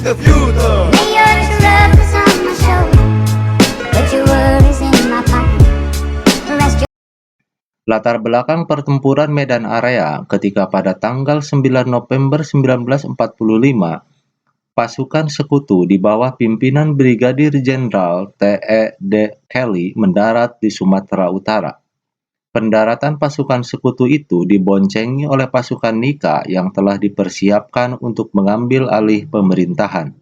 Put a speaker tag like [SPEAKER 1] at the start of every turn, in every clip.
[SPEAKER 1] the future.
[SPEAKER 2] Yours love is on my shoulder, but your word is in my pocket. Rest your
[SPEAKER 3] Latar belakang pertempuran Medan Area ketika pada tanggal 9 November 1945, pasukan sekutu di bawah pimpinan Brigadir Jenderal T.E.D. Kelly mendarat di Sumatera Utara. Pendaratan pasukan sekutu itu diboncengi oleh pasukan Nika yang telah dipersiapkan untuk mengambil alih pemerintahan.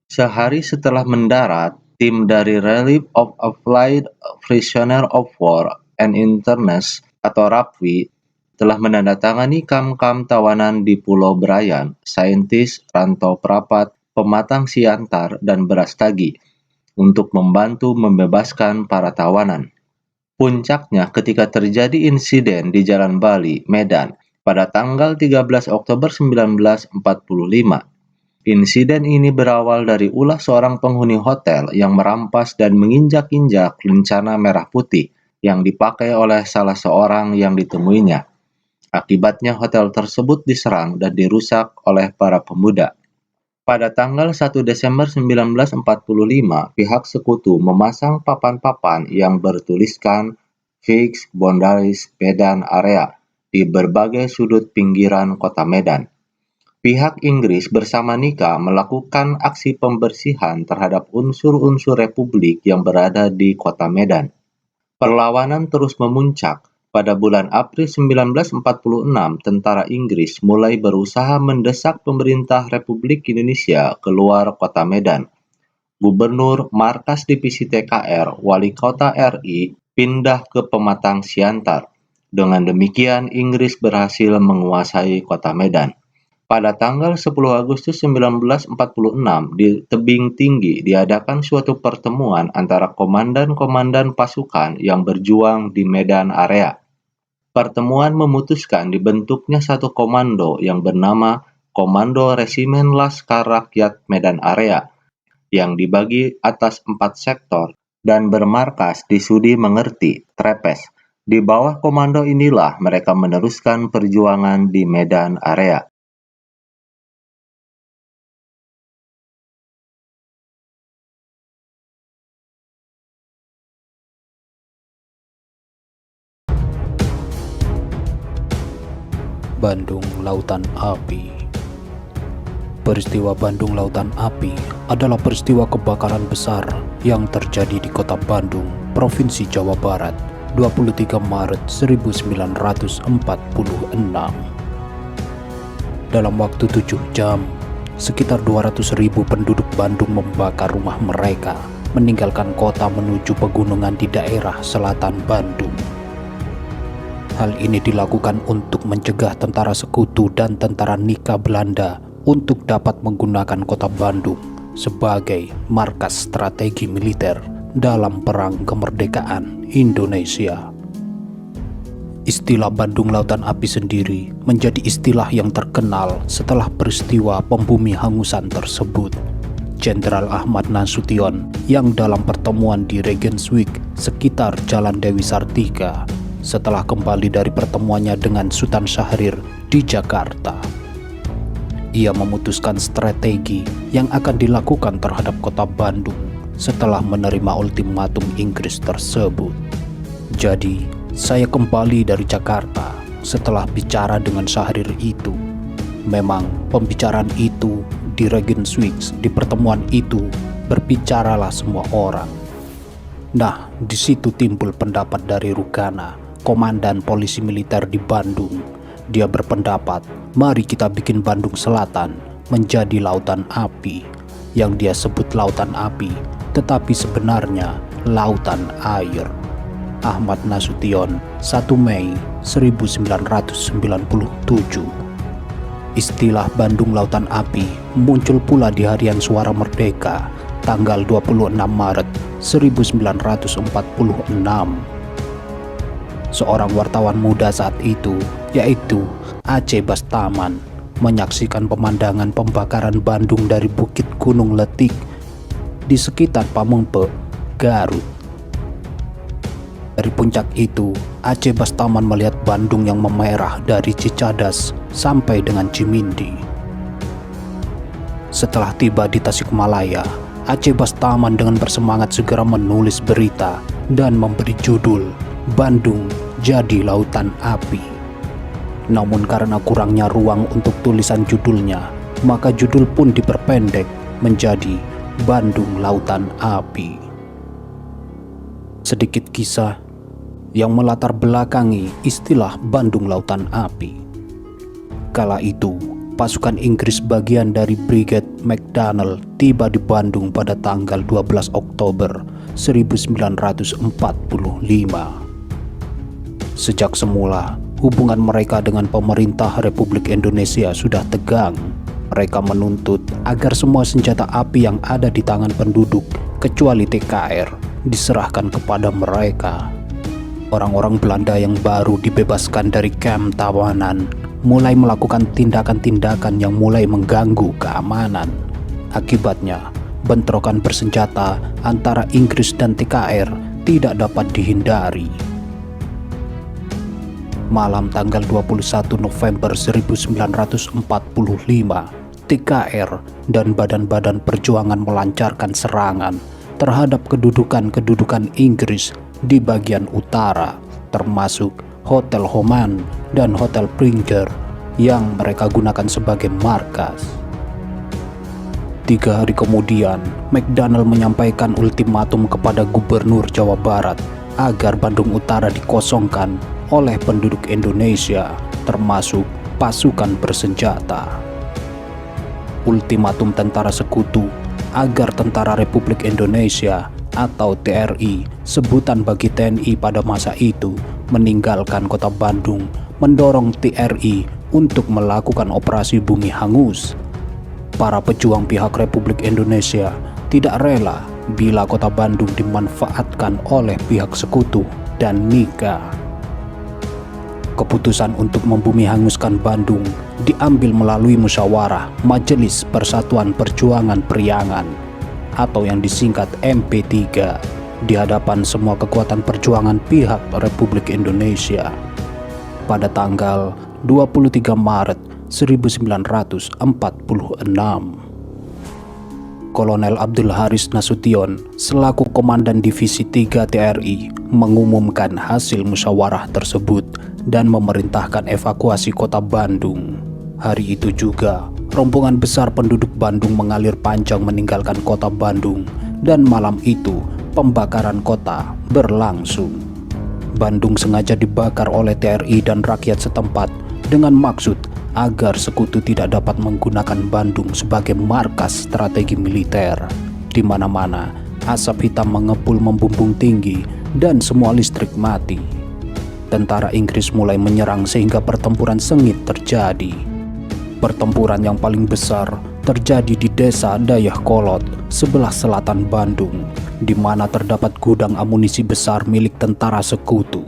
[SPEAKER 3] Sehari setelah mendarat, tim dari Relief of Allied Prisoner of War and Internees atau RAPWI telah menandatangani kam-kam tawanan di Pulau Brayan, Saintis, Rantau Prapat, Pematang Siantar, dan Brastagi untuk membantu membebaskan para tawanan. Puncaknya ketika terjadi insiden di Jalan Bali, Medan, pada tanggal 13 Oktober 1945. Insiden ini berawal dari ulah seorang penghuni hotel yang merampas dan menginjak-injak lencana merah putih yang dipakai oleh salah seorang yang ditemuinya. Akibatnya hotel tersebut diserang dan dirusak oleh para pemuda. Pada tanggal 1 Desember 1945, pihak sekutu memasang papan-papan yang bertuliskan Fixed Boundaries Medan Area di berbagai sudut pinggiran kota Medan. Pihak Inggris bersama Nika melakukan aksi pembersihan terhadap unsur-unsur Republik yang berada di kota Medan. Perlawanan terus memuncak. Pada bulan April 1946, tentara Inggris mulai berusaha mendesak pemerintah Republik Indonesia keluar kota Medan. Gubernur Markas Divisi TKR, Wali Kota RI, pindah ke Pematang Siantar. Dengan demikian, Inggris berhasil menguasai kota Medan. Pada tanggal 10 Agustus 1946, di tebing tinggi diadakan suatu pertemuan antara komandan-komandan pasukan yang berjuang di Medan Area. Pertemuan memutuskan dibentuknya satu komando yang bernama Komando Resimen Laskar Rakyat Medan Area, yang dibagi atas 4 sektor dan bermarkas di Sudi Mengerti, Trepes. Di bawah komando inilah mereka meneruskan perjuangan di Medan Area.
[SPEAKER 4] Bandung Lautan Api. Peristiwa Bandung Lautan Api adalah peristiwa kebakaran besar yang terjadi di kota Bandung, Provinsi Jawa Barat, 23 Maret 1946. Dalam waktu 7 jam, sekitar 200.000 penduduk Bandung membakar rumah mereka, meninggalkan kota menuju pegunungan di daerah selatan Bandung. Hal ini dilakukan untuk mencegah tentara sekutu dan tentara Nika Belanda untuk dapat menggunakan kota Bandung sebagai markas strategi militer dalam Perang Kemerdekaan Indonesia. Istilah Bandung Lautan Api sendiri menjadi istilah yang terkenal setelah peristiwa pembumi hangusan tersebut. Jenderal Ahmad Nasution yang dalam pertemuan di Regensweek sekitar Jalan Dewi Sartika setelah kembali dari pertemuannya dengan Sultan Syahrir di Jakarta. Ia memutuskan strategi yang akan dilakukan terhadap kota Bandung setelah menerima ultimatum Inggris tersebut. Jadi, saya kembali dari Jakarta setelah bicara dengan Syahrir itu. Memang pembicaraan itu di Regensweek, di pertemuan itu berbicaralah semua orang. Nah, di situ timbul pendapat dari Rugana, komandan polisi militer di Bandung. Dia berpendapat, mari kita bikin Bandung Selatan menjadi lautan api, yang dia sebut lautan api, tetapi sebenarnya lautan air. Ahmad Nasution, 1 Mei 1997. Istilah Bandung Lautan Api muncul pula di Harian Suara Merdeka, tanggal 26 Maret 1946. Seorang wartawan muda saat itu, yaitu Aceh Bastaman, menyaksikan pemandangan pembakaran Bandung dari Bukit Gunung Letik di sekitar Pamengpe, Garut. Dari puncak itu, Aceh Bastaman melihat Bandung yang memerah dari Cicadas sampai dengan Cimindi. Setelah tiba di Tasikmalaya, Aceh Bastaman dengan bersemangat segera menulis berita dan memberi judul Bandung Jadi Lautan Api. Namun karena kurangnya ruang untuk tulisan judulnya, maka judul pun diperpendek menjadi Bandung Lautan Api. Sedikit kisah yang melatar belakangi istilah Bandung Lautan Api. Kala itu, pasukan Inggris bagian dari Brigade McDonnell tiba di Bandung pada tanggal 12 Oktober 1945. Sejak semula, hubungan mereka dengan pemerintah Republik Indonesia sudah tegang. Mereka menuntut agar semua senjata api yang ada di tangan penduduk, kecuali TKR, diserahkan kepada mereka. Orang-orang Belanda yang baru dibebaskan dari kamp tawanan mulai melakukan tindakan-tindakan yang mulai mengganggu keamanan. Akibatnya, bentrokan bersenjata antara Inggris dan TKR tidak dapat dihindari. Malam tanggal 21 November 1945, TKR dan badan-badan perjuangan melancarkan serangan terhadap kedudukan-kedudukan Inggris di bagian utara, termasuk Hotel Homan dan Hotel Prinker yang mereka gunakan sebagai markas. 3 hari kemudian, McDonnell menyampaikan ultimatum kepada Gubernur Jawa Barat agar Bandung Utara dikosongkan oleh penduduk Indonesia, termasuk pasukan bersenjata. Ultimatum tentara sekutu agar Tentara Republik Indonesia atau TRI, sebutan bagi TNI pada masa itu, meninggalkan kota Bandung, mendorong TRI untuk melakukan operasi Bumi Hangus. Para pejuang pihak Republik Indonesia tidak rela bila kota Bandung dimanfaatkan oleh pihak sekutu dan NIKA. Keputusan untuk membumi hanguskan Bandung diambil melalui musyawarah Majelis Persatuan Perjuangan Priangan atau yang disingkat MP3 di hadapan semua kekuatan perjuangan pihak Republik Indonesia pada tanggal 23 Maret 1946. Kolonel Abdul Haris Nasution selaku Komandan Divisi 3 TRI mengumumkan hasil musyawarah tersebut dan memerintahkan evakuasi kota Bandung. Hari itu juga, rombongan besar penduduk Bandung mengalir panjang meninggalkan kota Bandung dan malam itu pembakaran kota berlangsung. Bandung sengaja dibakar oleh TRI dan rakyat setempat dengan maksud agar sekutu tidak dapat menggunakan Bandung sebagai markas strategi militer. Di mana-mana, asap hitam mengepul membumbung tinggi dan semua listrik mati. Tentara Inggris mulai menyerang sehingga pertempuran sengit terjadi. Pertempuran yang paling besar terjadi di desa Dayakolot, sebelah selatan Bandung, di mana terdapat gudang amunisi besar milik tentara sekutu.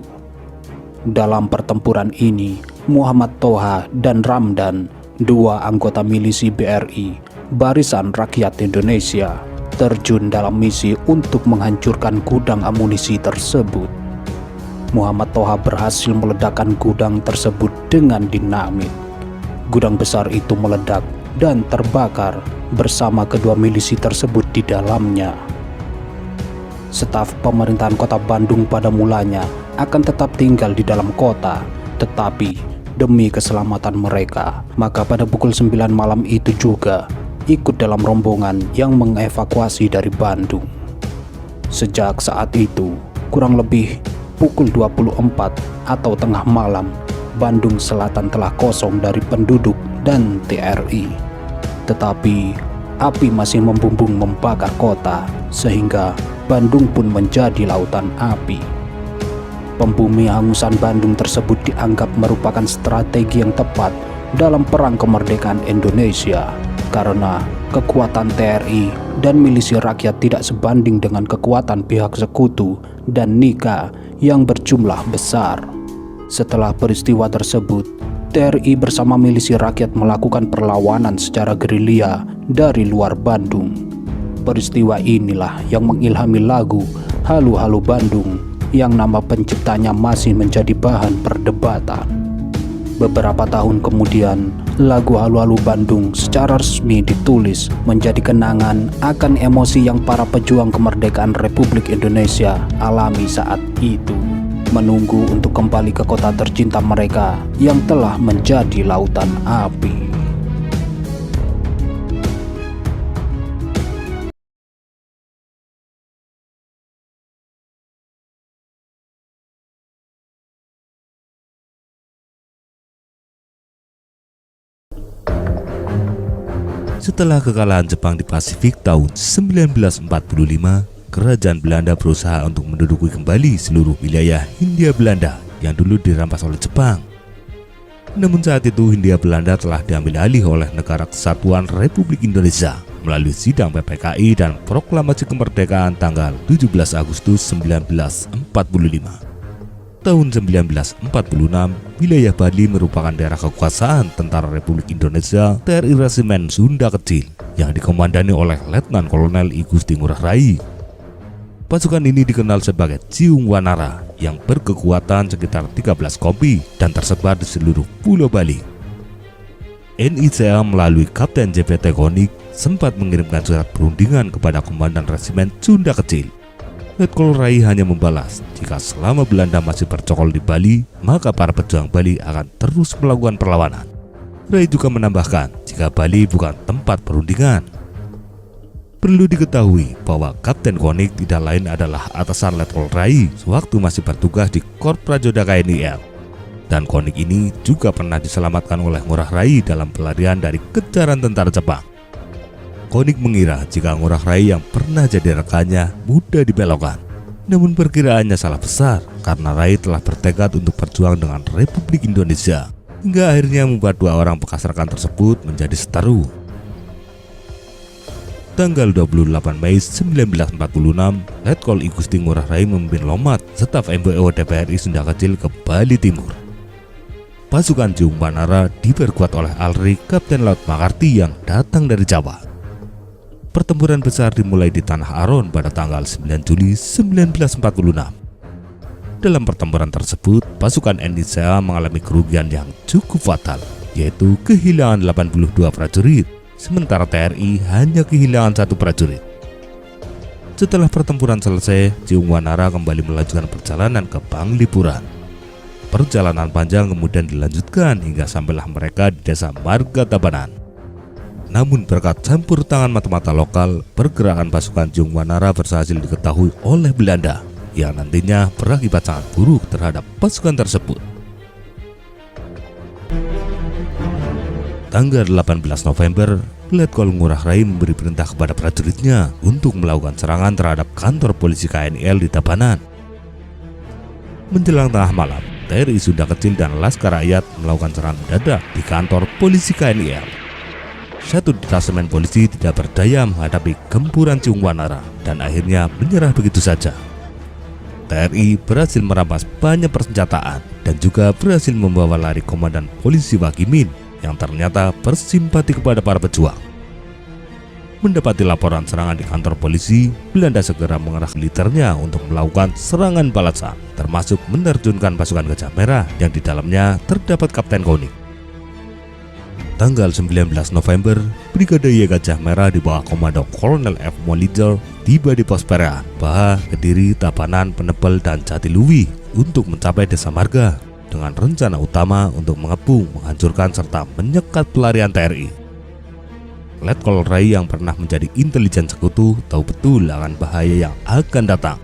[SPEAKER 4] Dalam pertempuran ini, Muhammad Toha dan Ramdan, 2 anggota milisi BRI, Barisan Rakyat Indonesia, terjun dalam misi untuk menghancurkan gudang amunisi tersebut. Muhammad Toha berhasil meledakkan gudang tersebut dengan dinamit. Gudang besar itu meledak dan terbakar bersama kedua milisi tersebut di dalamnya. Staf pemerintahan kota Bandung pada mulanya akan tetap tinggal di dalam kota, tetapi demi keselamatan mereka, maka pada pukul 9 malam itu juga ikut dalam rombongan yang mengevakuasi dari Bandung. Sejak saat itu, kurang lebih pukul 24 atau tengah malam, Bandung Selatan telah kosong dari penduduk dan TRI. Tetapi api masih membumbung membakar kota, sehingga Bandung pun menjadi lautan api. Pembumi hangusan Bandung tersebut dianggap merupakan strategi yang tepat dalam perang kemerdekaan Indonesia, karena kekuatan TRI dan milisi rakyat tidak sebanding dengan kekuatan pihak sekutu dan NIKA yang berjumlah besar. Setelah peristiwa tersebut, TRI bersama milisi rakyat melakukan perlawanan secara gerilya dari luar Bandung. Peristiwa inilah yang mengilhami lagu Halu Halu Bandung yang nama penciptanya masih menjadi bahan perdebatan. Beberapa tahun kemudian, lagu Halu-Halu Bandung secara resmi ditulis menjadi kenangan akan emosi yang para pejuang kemerdekaan Republik Indonesia alami saat itu, menunggu untuk kembali ke kota tercinta mereka yang telah menjadi lautan api.
[SPEAKER 1] Setelah kekalahan Jepang di Pasifik tahun 1945, kerajaan Belanda berusaha untuk menduduki kembali seluruh wilayah Hindia Belanda yang dulu dirampas oleh Jepang. Namun saat itu Hindia Belanda telah diambil alih oleh Negara Kesatuan Republik Indonesia melalui sidang PPKI dan proklamasi kemerdekaan tanggal 17 Agustus 1945. Tahun 1946, wilayah Bali merupakan daerah kekuasaan Tentara Republik Indonesia TRI Resimen Sunda Kecil yang dikomandani oleh Letnan Kolonel I Gusti Ngurah Rai. Pasukan ini dikenal sebagai Ciung Wanara yang berkekuatan sekitar 13 kompi dan tersebar di seluruh Pulau Bali. NICA melalui Kapten JPT Konik sempat mengirimkan surat perundingan kepada Komandan Resimen Sunda Kecil. Letkol Rai hanya membalas, jika selama Belanda masih bercokol di Bali, maka para pejuang Bali akan terus melakukan perlawanan. Rai juga menambahkan, jika Bali bukan tempat perundingan. Perlu diketahui bahwa Kapten Konik tidak lain adalah atasan Letkol Rai sewaktu masih bertugas di Korps Prajoda KNIL. Dan Konik ini juga pernah diselamatkan oleh Ngurah Rai dalam pelarian dari kejaran tentara Jepang. Konik mengira jika Ngurah Rai yang pernah jadi rekannya mudah dibelokkan. Namun perkiraannya salah besar karena Rai telah bertekad untuk berjuang dengan Republik Indonesia, hingga akhirnya membuat dua orang bekas rekan tersebut menjadi seteru. Tanggal 28 Mei 1946, Letkol I Gusti Ngurah Rai memimpin Lomat, staf MPO TPRI Sunda Kecil ke Bali Timur. Pasukan Ciung Wanara diperkuat oleh Alri Kapten Laut Makarti yang datang dari Jawa. Pertempuran besar dimulai di Tanah Aron pada tanggal 9 Juli 1946. Dalam pertempuran tersebut, pasukan NICA mengalami kerugian yang cukup fatal, yaitu kehilangan 82 prajurit, sementara TRI hanya kehilangan 1 prajurit. Setelah pertempuran selesai, Ciung Wanara kembali melanjutkan perjalanan ke Panglipuran. Perjalanan panjang kemudian dilanjutkan hingga sampailah mereka di desa Marga Tabanan. Namun berkat campur tangan mata-mata lokal, pergerakan pasukan Ciung Wanara berhasil diketahui oleh Belanda yang nantinya berakibat sangat buruk terhadap pasukan tersebut. Tanggal 18 November, Letkol Ngurah Rai memberi perintah kepada prajuritnya untuk melakukan serangan terhadap kantor polisi KNIL di Tabanan. Menjelang tengah malam, TRI Sunda Kecil dan Laskar Rakyat melakukan serangan mendadak di kantor polisi KNIL. Satu detasemen polisi tidak berdaya menghadapi gempuran Ciung Wanara dan akhirnya menyerah begitu saja. TRI berhasil merampas banyak persenjataan dan juga berhasil membawa lari komandan polisi Wagimin yang ternyata bersimpati kepada para pejuang. Mendapati laporan serangan di kantor polisi, Belanda segera mengerahkan militernya untuk melakukan serangan balasan, termasuk menerjunkan pasukan Gajah Merah yang di dalamnya terdapat Kapten Konik. Tanggal 19 November, Brigade Y Gajah Merah di bawah komando Kolonel F. Molitor tiba di pos Perean, Baha, Kediri, Tabanan, Penebel, dan Jatiluwi untuk mencapai Desa Marga dengan rencana utama untuk mengepung, menghancurkan, serta menyekat pelarian TRI. Letkol Rai yang pernah menjadi intelijen sekutu tahu betul akan bahaya yang akan datang.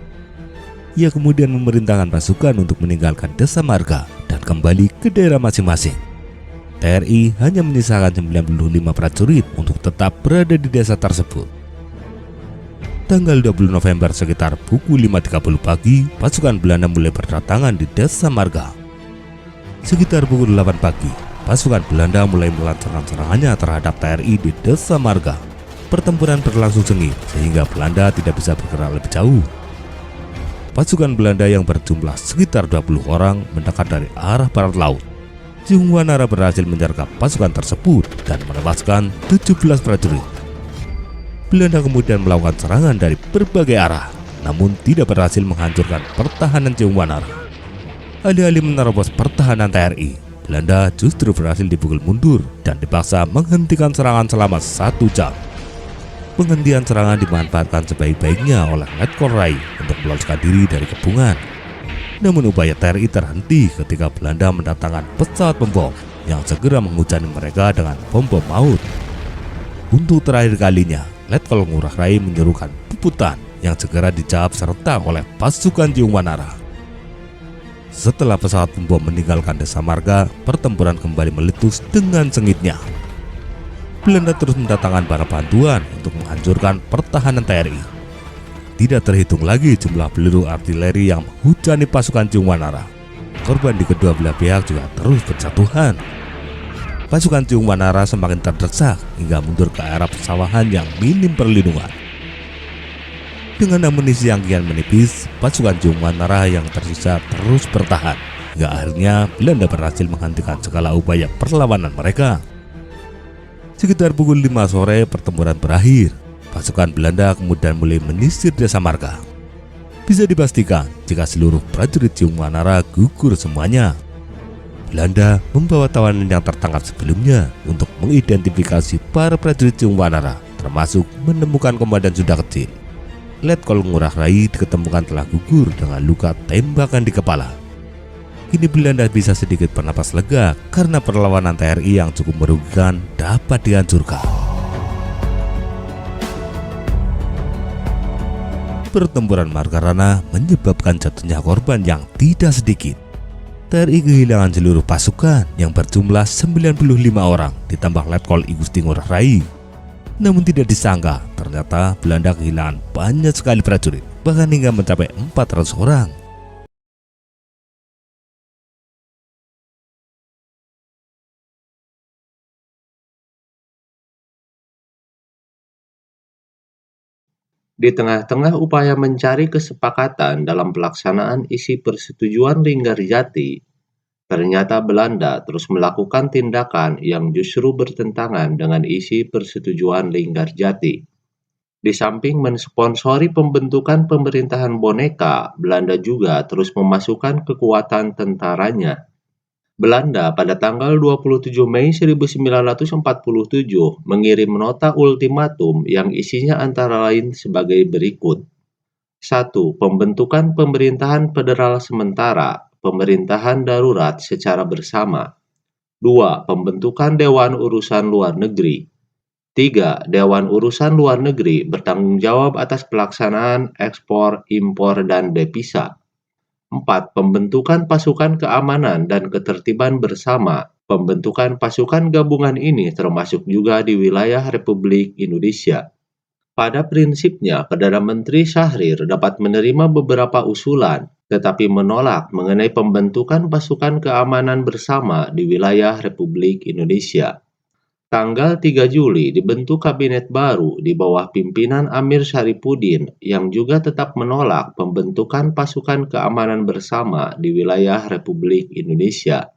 [SPEAKER 1] Ia kemudian memerintahkan pasukan untuk meninggalkan Desa Marga dan kembali ke daerah masing-masing. TRI hanya menyisakan 95 prajurit untuk tetap berada di desa tersebut. Tanggal 20 November sekitar pukul 5.30 pagi, pasukan Belanda mulai berdatangan di Desa Marga. Sekitar pukul 8 pagi, pasukan Belanda mulai melancarkan serangannya terhadap TRI di Desa Marga. Pertempuran berlangsung sengit sehingga Belanda tidak bisa bergerak lebih jauh. Pasukan Belanda yang berjumlah sekitar 20 orang mendekat dari arah barat laut. Ciung Wanara berhasil menyergap pasukan tersebut dan menewaskan 17 prajurit. Belanda kemudian melakukan serangan dari berbagai arah, namun tidak berhasil menghancurkan pertahanan Ciung Wanara. Alih-alih menerobos pertahanan TRI, Belanda justru berhasil dipukul mundur dan dipaksa menghentikan serangan selama 1 jam. Penghentian serangan dimanfaatkan sebaik-baiknya oleh Letkol Rai untuk meloloskan diri dari kepungan. Namun upaya TNI terhenti ketika Belanda mendatangkan pesawat pembom yang segera menghujani mereka dengan bom-bom maut. Untuk terakhir kalinya, Letkol Ngurah Rai menyerukan puputan yang segera dijawab serta oleh pasukan Ciung Wanara. Setelah pesawat pembom meninggalkan desa marga, pertempuran kembali meletus dengan sengitnya. Belanda terus mendatangkan para bantuan untuk menghancurkan pertahanan TNI. Tidak terhitung lagi jumlah peluru artileri yang menghujani pasukan Ciung Wanara. Korban di kedua belah pihak juga terus berjatuhan. Pasukan Ciung Wanara semakin terdesak hingga mundur ke arah persawahan yang minim perlindungan. Dengan amunisi yang kian menipis, pasukan Ciung Wanara yang tersisa terus bertahan, hingga akhirnya Belanda berhasil menghentikan segala upaya perlawanan mereka. Sekitar pukul 5 sore pertempuran berakhir. Pasukan Belanda kemudian mulai menyisir desa marga. Bisa dipastikan jika seluruh prajurit Ciung Wanara gugur semuanya. Belanda membawa tawanan yang tertangkap sebelumnya untuk mengidentifikasi para prajurit Ciung Wanara, termasuk menemukan komandan Sunda Kecil. Letkol Ngurah Rai diketemukan telah gugur dengan luka tembakan di kepala. Kini Belanda bisa sedikit bernapas lega karena perlawanan TNI yang cukup merugikan dapat dihancurkan. Pertempuran Margarana menyebabkan jatuhnya korban yang tidak sedikit. TNI kehilangan seluruh pasukan yang berjumlah 95 orang ditambah Letkol I Gusti Ngurah Rai. Namun tidak disangka, ternyata Belanda kehilangan banyak sekali prajurit, bahkan hingga mencapai 400 orang.
[SPEAKER 3] Di tengah-tengah upaya mencari kesepakatan dalam pelaksanaan isi persetujuan Linggarjati, ternyata Belanda terus melakukan tindakan yang justru bertentangan dengan isi persetujuan Linggarjati. Di samping mensponsori pembentukan pemerintahan boneka, Belanda juga terus memasukkan kekuatan tentaranya. Belanda pada tanggal 27 Mei 1947 mengirim nota ultimatum yang isinya antara lain sebagai berikut. 1. Pembentukan pemerintahan federal sementara, pemerintahan darurat secara bersama. 2. Pembentukan Dewan Urusan Luar Negeri. 3. Dewan Urusan Luar Negeri bertanggung jawab atas pelaksanaan ekspor, impor, dan devisa. 4. Pembentukan pasukan keamanan dan ketertiban bersama. Pembentukan pasukan gabungan ini termasuk juga di wilayah Republik Indonesia. Pada prinsipnya, Perdana Menteri Syahrir dapat menerima beberapa usulan, tetapi menolak mengenai pembentukan pasukan keamanan bersama di wilayah Republik Indonesia. Tanggal 3 Juli dibentuk kabinet baru di bawah pimpinan Amir Syarifuddin yang juga tetap menolak pembentukan pasukan keamanan bersama di wilayah Republik Indonesia.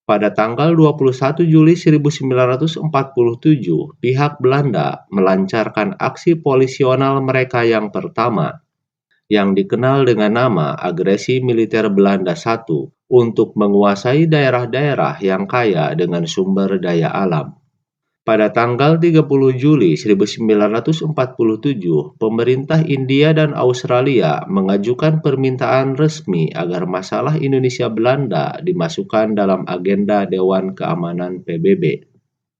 [SPEAKER 3] Pada tanggal 21 Juli 1947, pihak Belanda melancarkan aksi polisional mereka yang pertama, yang dikenal dengan nama Agresi Militer Belanda I, untuk menguasai daerah-daerah yang kaya dengan sumber daya alam. Pada tanggal 30 Juli 1947, pemerintah India dan Australia mengajukan permintaan resmi agar masalah Indonesia-Belanda dimasukkan dalam agenda Dewan Keamanan PBB.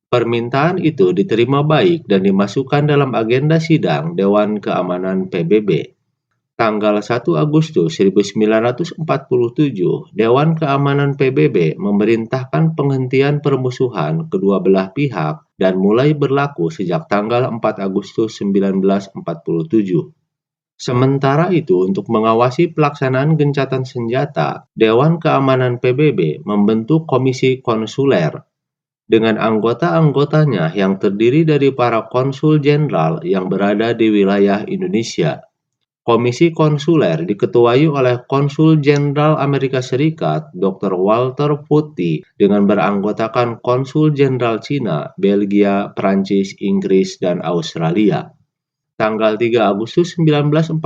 [SPEAKER 3] Permintaan itu diterima baik dan dimasukkan dalam agenda sidang Dewan Keamanan PBB. Tanggal 1 Agustus 1947, Dewan Keamanan PBB memerintahkan penghentian permusuhan kedua belah pihak dan mulai berlaku sejak tanggal 4 Agustus 1947. Sementara itu, untuk mengawasi pelaksanaan gencatan senjata, Dewan Keamanan PBB membentuk Komisi Konsuler dengan anggota-anggotanya yang terdiri dari para konsul jenderal yang berada di wilayah Indonesia. Komisi Konsuler diketuai oleh Konsul Jenderal Amerika Serikat Dr. Walter Putty dengan beranggotakan Konsul Jenderal Cina, Belgia, Prancis, Inggris, dan Australia. Tanggal 3 Agustus 1947,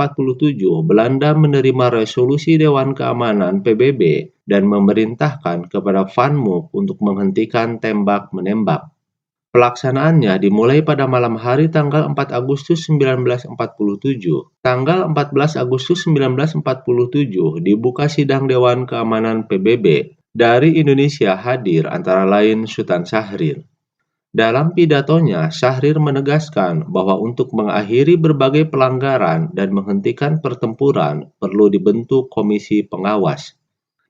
[SPEAKER 3] Belanda menerima resolusi Dewan Keamanan PBB dan memerintahkan kepada Van Mook untuk menghentikan tembak-menembak. Pelaksanaannya dimulai pada malam hari tanggal 4 Agustus 1947. Tanggal 14 Agustus 1947 dibuka sidang Dewan Keamanan PBB. Dari Indonesia hadir antara lain Sultan Syahrir. Dalam pidatonya, Syahrir menegaskan bahwa untuk mengakhiri berbagai pelanggaran dan menghentikan pertempuran perlu dibentuk komisi pengawas.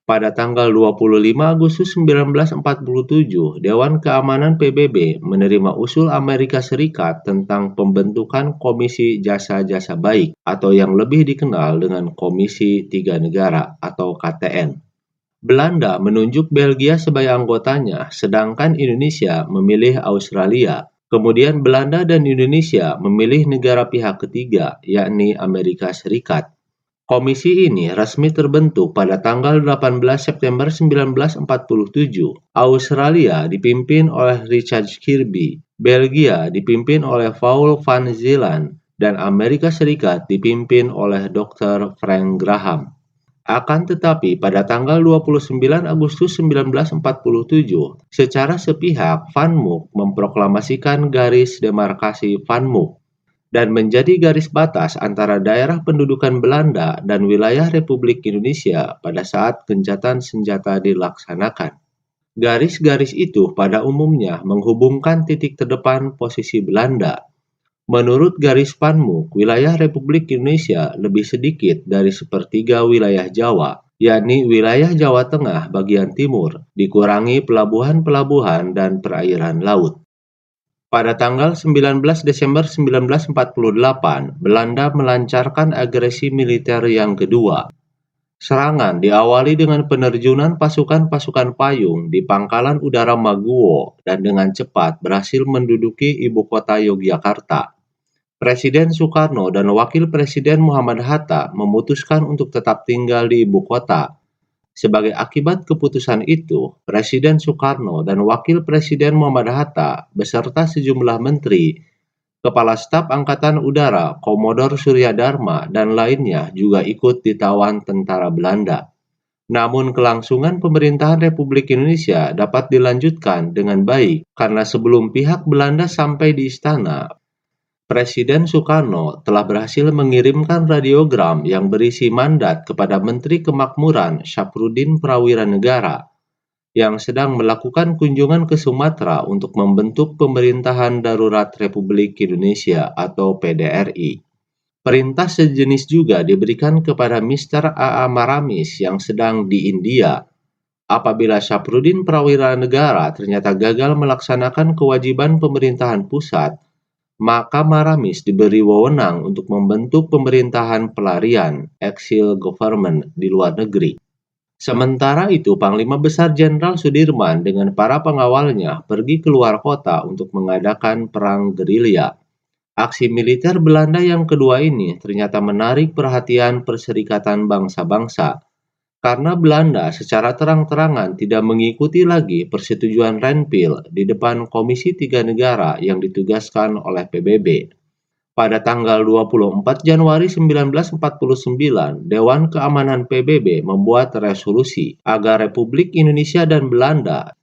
[SPEAKER 3] Pada tanggal 25 Agustus 1947, Dewan Keamanan PBB menerima usul Amerika Serikat tentang pembentukan Komisi Jasa-Jasa Baik atau yang lebih dikenal dengan Komisi Tiga Negara atau KTN. Belanda menunjuk Belgia sebagai anggotanya, sedangkan Indonesia memilih Australia. Kemudian Belanda dan Indonesia memilih negara pihak ketiga, yakni Amerika Serikat. Komisi ini resmi terbentuk pada tanggal 18 September 1947. Australia dipimpin oleh Richard Kirby, Belgia dipimpin oleh Paul van Zeeland, dan Amerika Serikat dipimpin oleh Dr. Frank Graham. Akan tetapi pada tanggal 29 Agustus 1947, secara sepihak Van Mook memproklamasikan garis demarkasi Van Mook dan menjadi garis batas antara daerah pendudukan Belanda dan wilayah Republik Indonesia pada saat gencatan senjata dilaksanakan. Garis-garis itu pada umumnya menghubungkan titik terdepan posisi Belanda. Menurut garis Van Mook, wilayah Republik Indonesia lebih sedikit dari sepertiga wilayah Jawa, yakni wilayah Jawa Tengah bagian timur, dikurangi pelabuhan-pelabuhan dan perairan laut. Pada tanggal 19 Desember 1948, Belanda melancarkan agresi militer yang kedua. Serangan diawali dengan penerjunan pasukan-pasukan payung di Pangkalan Udara Maguwo dan dengan cepat berhasil menduduki ibu kota Yogyakarta. Presiden Soekarno dan Wakil Presiden Muhammad Hatta memutuskan untuk tetap tinggal di ibu kota. Sebagai akibat keputusan itu, Presiden Soekarno dan Wakil Presiden Muhammad Hatta beserta sejumlah menteri, Kepala Staf Angkatan Udara, Komodor Surya Dharma, dan lainnya juga ikut ditawan tentara Belanda. Namun kelangsungan pemerintahan Republik Indonesia dapat dilanjutkan dengan baik karena sebelum pihak Belanda sampai di istana, Presiden Soekarno telah berhasil mengirimkan radiogram yang berisi mandat kepada Menteri Kemakmuran Syafruddin Prawiranegara yang sedang melakukan kunjungan ke Sumatera untuk membentuk Pemerintahan Darurat Republik Indonesia atau PDRI. Perintah sejenis juga diberikan kepada Mr. A.A. Maramis yang sedang di India. Apabila Syafruddin Prawiranegara ternyata gagal melaksanakan kewajiban pemerintahan pusat, maka Maramis diberi wewenang untuk membentuk pemerintahan pelarian, exile government, di luar negeri. Sementara itu, Panglima Besar Jenderal Sudirman dengan para pengawalnya pergi keluar kota untuk mengadakan perang gerilya. Aksi militer Belanda yang kedua ini ternyata menarik perhatian Perserikatan Bangsa-Bangsa, karena Belanda secara terang-terangan tidak mengikuti lagi persetujuan Renville di depan Komisi Tiga Negara yang ditugaskan oleh PBB. Pada tanggal 24 Januari 1949, Dewan Keamanan PBB membuat resolusi agar Republik Indonesia dan Belanda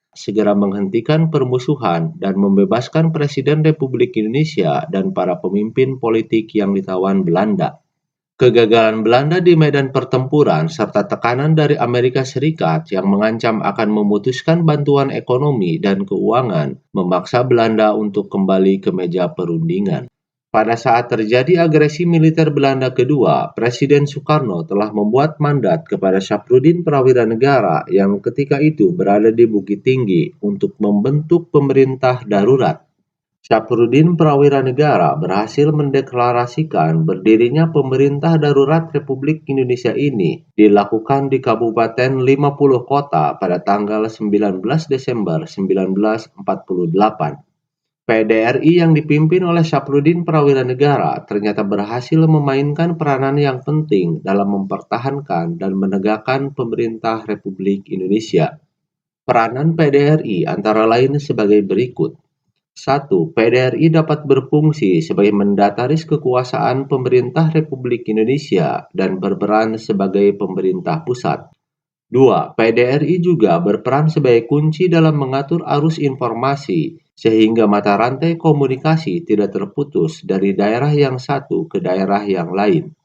[SPEAKER 3] segera menghentikan permusuhan dan membebaskan Presiden Republik Indonesia dan para pemimpin politik yang ditawan Belanda. Kegagalan Belanda di medan pertempuran serta tekanan dari Amerika Serikat yang mengancam akan memutuskan bantuan ekonomi dan keuangan memaksa Belanda untuk kembali ke meja perundingan. Pada saat terjadi agresi militer Belanda kedua, Presiden Soekarno telah membuat mandat kepada Syafruddin Prawiranegara yang ketika itu berada di Bukit Tinggi untuk membentuk pemerintah darurat. Syafruddin Prawiranegara berhasil mendeklarasikan berdirinya Pemerintah Darurat Republik Indonesia ini dilakukan di Kabupaten 50 Kota pada tanggal 19 Desember 1948. PDRI yang dipimpin oleh Syafruddin Prawiranegara ternyata berhasil memainkan peranan yang penting dalam mempertahankan dan menegakkan pemerintah Republik Indonesia. Peranan PDRI antara lain sebagai berikut. 1. PDRI dapat berfungsi sebagai mendataris kekuasaan pemerintah Republik Indonesia dan berperan sebagai pemerintah pusat. 2. PDRI juga berperan sebagai kunci dalam mengatur arus informasi, sehingga mata rantai komunikasi tidak terputus dari daerah yang satu ke daerah yang lain.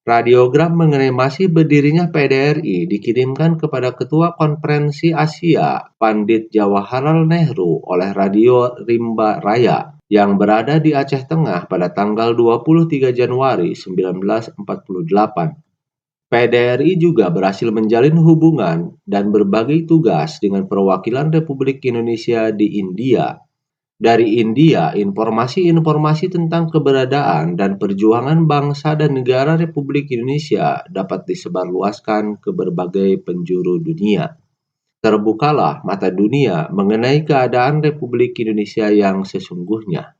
[SPEAKER 3] Radiogram mengenai masih berdirinya PDRI dikirimkan kepada Ketua Konferensi Asia, Pandit Jawaharlal Nehru oleh Radio Rimba Raya yang berada di Aceh Tengah pada tanggal 23 Januari 1948. PDRI juga berhasil menjalin hubungan dan berbagi tugas dengan perwakilan Republik Indonesia di India. Dari India, informasi-informasi tentang keberadaan dan perjuangan bangsa dan negara Republik Indonesia dapat disebarluaskan ke berbagai penjuru dunia. Terbukalah mata dunia mengenai keadaan Republik Indonesia yang sesungguhnya.